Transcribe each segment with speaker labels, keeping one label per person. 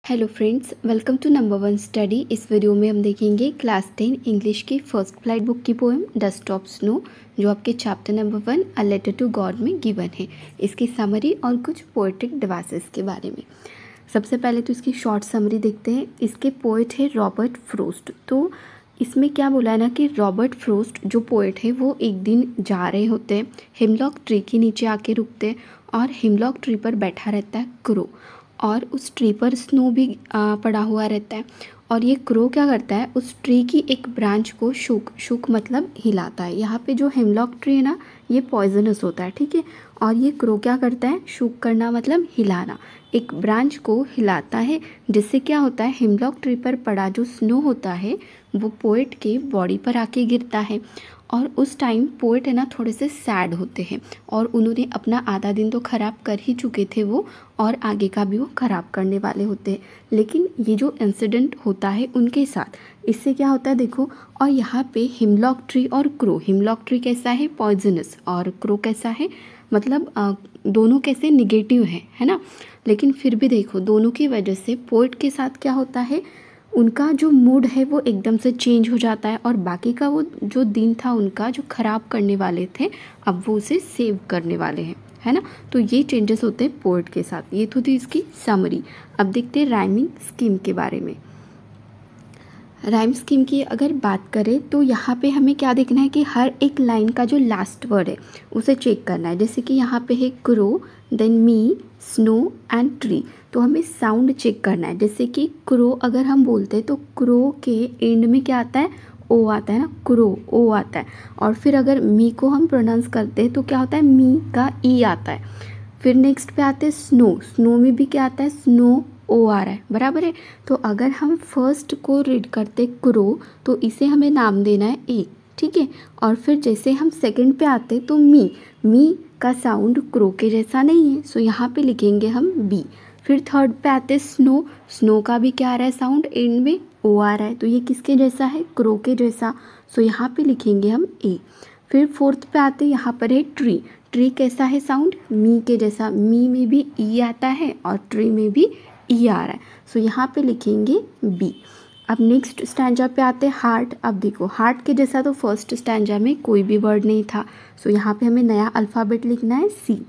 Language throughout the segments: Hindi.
Speaker 1: Hello friends, welcome to number one study. इस वीडियो में हम देखेंगे क्लास 10 इंग्लिश की फर्स्ट फ्लाइट बुक की पोएम द स्टॉप स्नो, जो आपके chapter number 1 a letter to God में गिवन है। इसकी समरी और कुछ पोएटिक डिवाइसेस के बारे में। सबसे पहले तो इसकी शॉर्ट समरी देखते हैं। इसके पोएट है रॉबर्ट फ्रोस्ट। तो इसमें क्या बोला है ना कि रॉबर्ट फ्रोस्ट जो पोएट है वो एक दिन जा रहे होते हैं, हिमलॉक ट्री के नीचे आके रुकते हैं और हिमलॉक ट्री पर बैठा रहता है क्रो, और उस ट्री पर स्नो भी पड़ा हुआ रहता है। और ये क्रो क्या करता है, उस ट्री की एक ब्रांच को शुक मतलब हिलाता है। यहाँ पे जो हिमलॉक ट्री है ना, ये पॉइजनस होता है, ठीक है। और ये क्रो क्या करता है, शुक करना मतलब हिलाना, एक ब्रांच को हिलाता है, जिससे क्या होता है, हिमलॉक ट्री पर पड़ा जो स्नो होता है वो पोएट के बॉडी पर आके गिरता है। और उस टाइम पोएट है ना थोड़े से सैड होते हैं, और उन्होंने अपना आधा दिन तो ख़राब कर ही चुके थे वो, और आगे का भी वो ख़राब करने वाले होते हैं। लेकिन ये जो इंसिडेंट होता है उनके साथ, इससे क्या होता है देखो। और यहाँ पे हिमलॉक ट्री और क्रो, हिमलॉक ट्री कैसा है, पॉइजनस, और क्रो कैसा है, मतलब दोनों कैसे निगेटिव है ना। लेकिन फिर भी देखो, दोनों की वजह से पोएट के साथ क्या होता है, उनका जो मूड है वो एकदम से चेंज हो जाता है, और बाकी का वो जो दिन था उनका जो ख़राब करने वाले थे, अब वो उसे सेव करने वाले हैं, है ना। तो ये चेंजेस होते हैं पोएट के साथ। ये तो थी इसकी समरी। अब देखते हैं राइमिंग स्कीम के बारे में। राइम स्कीम की अगर बात करें तो यहाँ पे हमें क्या देखना है कि हर एक लाइन का जो लास्ट वर्ड है उसे चेक करना है। जैसे कि यहाँ पे है crow, than me, snow and tree. तो हमें साउंड चेक करना है। जैसे कि क्रो अगर हम बोलते हैं तो क्रो के एंड में क्या आता है, ओ आता है ना, क्रो ओ आता है। और फिर अगर मी को हम प्रोनाउंस करते हैं तो क्या होता है, मी का ई आता है। फिर नेक्स्ट पे आते हैं स्नो, स्नो में भी क्या आता है, स्नो ओ आ रहा है, बराबर है। तो अगर हम फर्स्ट को रीड करते क्रो तो इसे हमें नाम देना है ए, ठीक है। और फिर जैसे हम सेकंड पे आते तो मी का साउंड क्रो के जैसा नहीं है, सो यहाँ पे लिखेंगे हम बी। फिर थर्ड पे आते स्नो, स्नो का भी क्या आ रहा है साउंड, एंड में ओ आ रहा है, तो ये किसके जैसा है, क्रो के जैसा, सो यहाँ पे लिखेंगे हम ए। फिर फोर्थ पे आते यहाँ पर है ट्री, ट्री कैसा है साउंड, मी के जैसा, मी में भी ई आता है और ट्री में भी ई आ रहा है, सो यहाँ पे लिखेंगे बी। अब नेक्स्ट स्टैंजा पे आते हैं हार्ट। अब देखो हार्ट के जैसा तो फर्स्ट स्टैंजा में कोई भी वर्ड नहीं था, सो यहाँ पे हमें नया अल्फ़ाबेट लिखना है सी।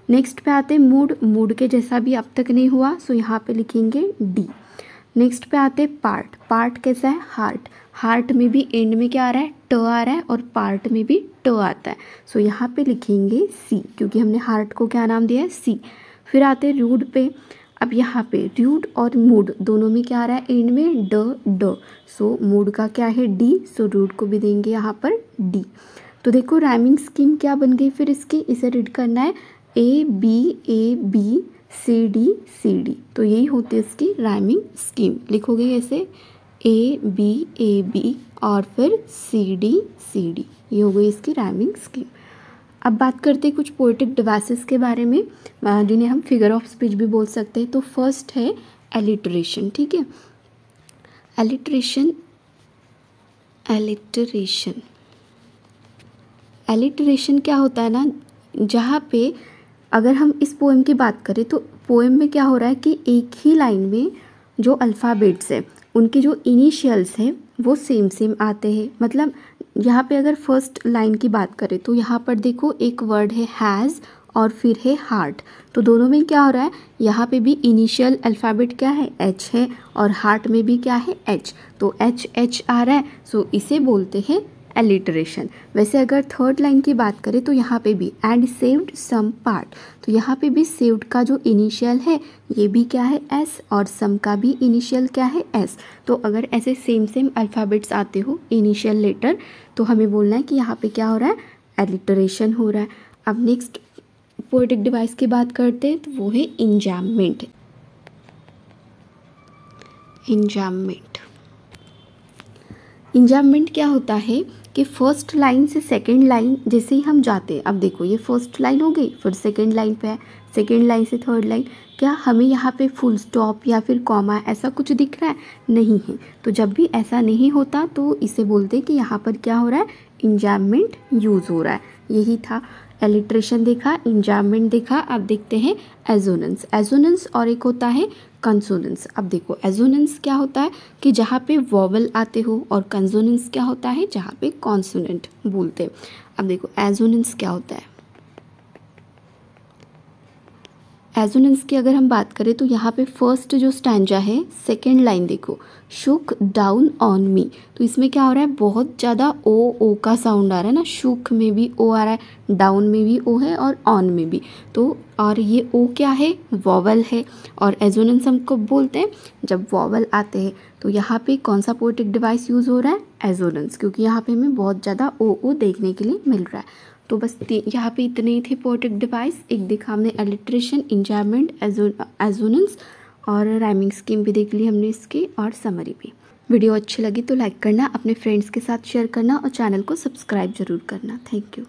Speaker 1: नेक्स्ट पे आते हैं मूड, मूड के जैसा भी अब तक नहीं हुआ, सो यहाँ पे लिखेंगे डी। नेक्स्ट पे आते हैं पार्ट, पार्ट कैसा है, हार्ट, हार्ट में भी एंड में क्या आ रहा है, ट आ रहा है, और पार्ट में भी ट आता है, सो यहाँ पे लिखेंगे सी, क्योंकि हमने हार्ट को क्या नाम दिया है, सी। फिर आते हैं रूड पे। अब यहाँ पे रूड और मूड दोनों में क्या आ रहा है, एंड में ड, सो मूड का क्या है डी, सो रूड को भी देंगे यहाँ पर डी। तो देखो राइमिंग स्कीम क्या बन गई फिर इसकी, इसे रीड करना है ए बी सी डी। तो यही होती है इसकी राइमिंग स्कीम। लिखोगे ऐसे ए बी और फिर सी डी, ये हो गई इसकी राइमिंग स्कीम। अब बात करते हैं कुछ पोएटिक डिवाइसेस के बारे में, जिन्हें हम फिगर ऑफ स्पीच भी बोल सकते हैं। तो फर्स्ट है एलिटरेशन, ठीक है। एलिटरेशन क्या होता है ना, जहाँ पे अगर हम इस पोएम की बात करें तो पोएम में क्या हो रहा है कि एक ही लाइन में जो अल्फ़ाबेट्स है उनके जो इनिशियल्स हैं वो सेम आते हैं। मतलब यहाँ पे अगर फर्स्ट लाइन की बात करें तो यहाँ पर देखो एक वर्ड है हैज़ और फिर है हार्ट, तो दोनों में क्या हो रहा है, यहाँ पे भी इनिशियल अल्फ़ाबेट क्या है, एच है, और हार्ट में भी क्या है, एच, तो एच आ रहा है, सो इसे बोलते हैं एलिटरेशन। वैसे अगर थर्ड लाइन की बात करें तो यहाँ पे भी एंड सेव्ड सम पार्ट, तो यहाँ पे भी सेव्ड का जो इनिशियल है ये भी क्या है, एस, और सम का भी इनिशियल क्या है, एस। तो अगर ऐसे सेम अल्फ़ाबेट्स आते हो इनिशियल लेटर, तो हमें बोलना है कि यहाँ पे क्या हो रहा है, एलिटरेशन हो रहा है। अब नेक्स्ट पोएटिक डिवाइस की बात करते हैं तो वो है इंजैममेंट। इंजैममेंट क्या होता है कि फर्स्ट लाइन से सेकंड लाइन जैसे ही हम जाते हैं, अब देखो ये फर्स्ट लाइन हो गई, फिर सेकंड लाइन पे है, सेकंड लाइन से थर्ड लाइन, क्या हमें यहाँ पे फुल स्टॉप या फिर कॉमा ऐसा कुछ दिख रहा है, नहीं है। तो जब भी ऐसा नहीं होता तो इसे बोलते हैं कि यहाँ पर क्या हो रहा है, इंजैममेंट यूज़ हो रहा है, यही था। एलिट्रेशन देखा, इंजाइममेंट देखा। अब देखते हैं एजोनेंस। एजोनेंस और एक होता है कंसोनेंस। अब देखो एजोनेंस क्या होता है कि जहाँ पे वॉवल आते हो, और कंसोनेंस क्या होता है जहाँ पे कॉन्सोनेंट बोलते हैं। अब देखो एजोनेंस क्या होता है। एजोनेंस की अगर हम बात करें तो यहाँ पे फर्स्ट जो स्टैंजा है, सेकेंड लाइन देखो, शुक डाउन ऑन मी। तो इसमें क्या हो रहा है, बहुत ज़्यादा ओ का साउंड आ रहा है ना। शुक में भी ओ आ रहा है, डाउन में भी ओ है, और ऑन में भी। तो और ये ओ क्या है, वॉवल है। और एजोनेंस हम कब बोलते हैं, जब वॉवल आते हैं। तो यहाँ पे कौन सा पोएटिक डिवाइस यूज़ हो रहा है, एजोनेंस, क्योंकि यहाँ पे हमें बहुत ज़्यादा ओ देखने के लिए मिल रहा है। तो बस यहाँ पे इतने ही थे पोएटिक डिवाइस। एक देखा हमने एलिट्रेशन, इंजाइममेंट, एजोनेंस, और राइमिंग स्कीम भी देख ली हमने इसकी, और समरी भी। वीडियो अच्छी लगी तो लाइक करना, अपने फ्रेंड्स के साथ शेयर करना, और चैनल को सब्सक्राइब जरूर करना। Thank you.